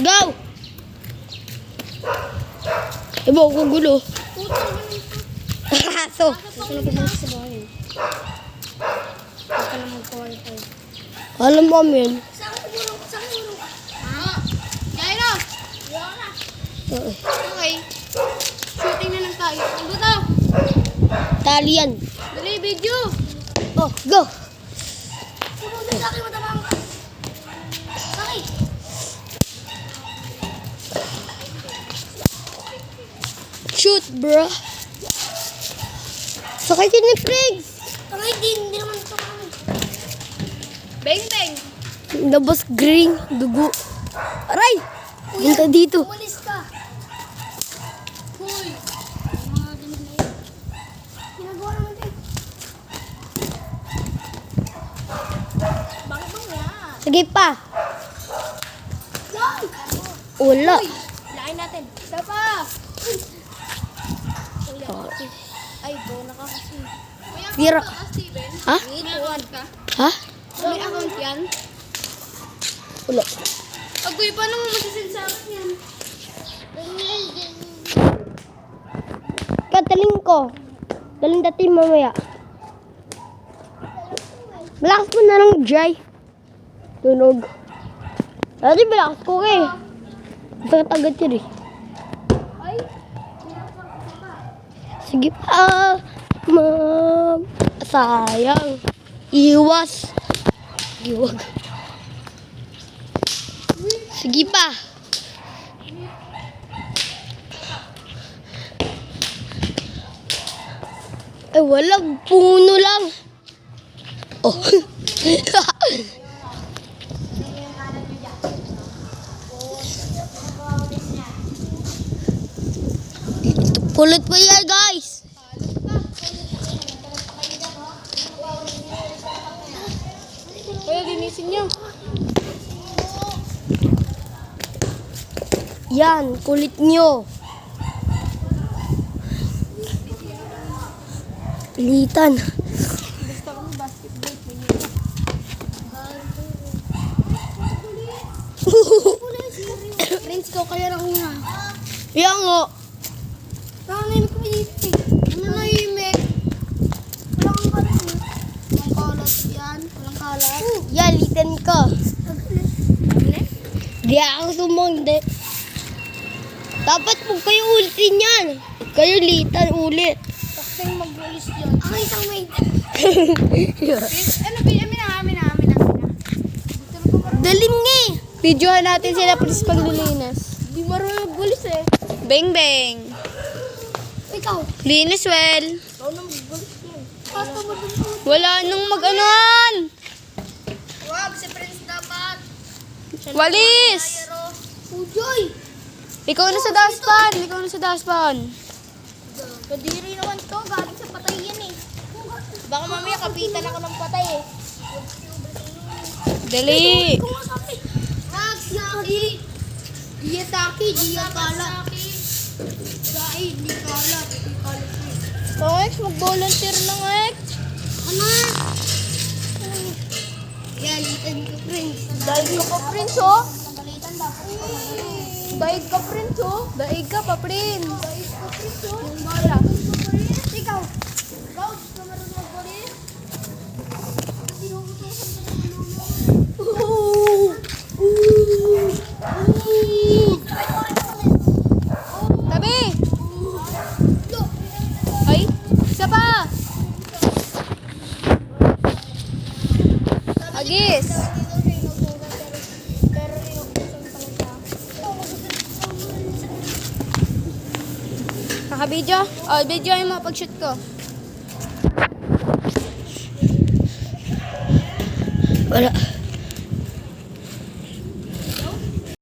Go! Iba ko gulo. So, Susunod ko lang sa bahay. Huwag ka na mag-qualify. alam mo yun. Saan ko burong? Jairo! Okay. Shooting na lang tayo. Ang buto! Tali yan. Dali, video! Oh, go! Puno na sa akin, matabang ka. Sakay! Shoot, bro. Sakay si ni Friggs. Sakay din, hindi naman ito kami. Bang, bang! Labas green, dugo. Aray! Punta dito. Umalis ka. Hoy! Mga ganun na yun. Ginagawa naman din. Bakit bang yan? Sige pa. Lang! Wala. Lain natin. Isa pa! Ay, bona ka kasi. May Tira. account ka, Steven? Ha? May account ka? Ha? May account yan? Wala. Agoy, paano mo masasend sa akin yan? Kataling ko. Daling dati mamaya. Malakas mo na lang, Jai. Tunog. Dati malakas ko eh. Sakit agad yun eh. Ay, Sige pa. Ma'am. Sayang. Iwas. Iwag. Sige pa. Ay, walang puno lang. Oh. Kulit pa yan, guys. kaya linisin niyo. Yan, kulit nyo. Pilitan. Basta kami basketball. Prince ko, kaya lang nga. Yan nga. Nanahimik kami dito eh. Nanahimik. Walang kalat. Walang kalat yan. Walang kalat. Yan, litan ko. Di ako sumangde. Dapat po kayo ulitin yan. Kayo litan ulit. Kasi mag-release yun. Ang isang may... Ano, amin na. Dalim nga eh. Videohan natin sila please paglilinis. Di marunong mag-gulis eh. Bang bang. Ikaw. Linis well. Ikaw nang mag-gulis yan. Basta mo dun. Wala nang mag-anuan. Wag, si Prince dapat. Walis. Ujoy. Ikaw na sa dustpan. Kadiri naman to, galing sa patay yan eh. Baka mamaya kapitan ako ng patay eh. Dali. Nagsaki. Diyataki, diyakala. Dahil, di kalat. Ex, mag-volunteer lang, Ex. Ano? Yan, litan ko, Prince. Daig ka pa, Prince, oh. Daig ka, Prince, oh. Daig ka pa, Prince. Daig ka, Prince, oh. Yung bala. Ikaw. Rose, na meron mag-volis. Tabi! Ay, isa pa! Agis! Naka-video? Oh, video yung mga pag-shoot ko. Wala.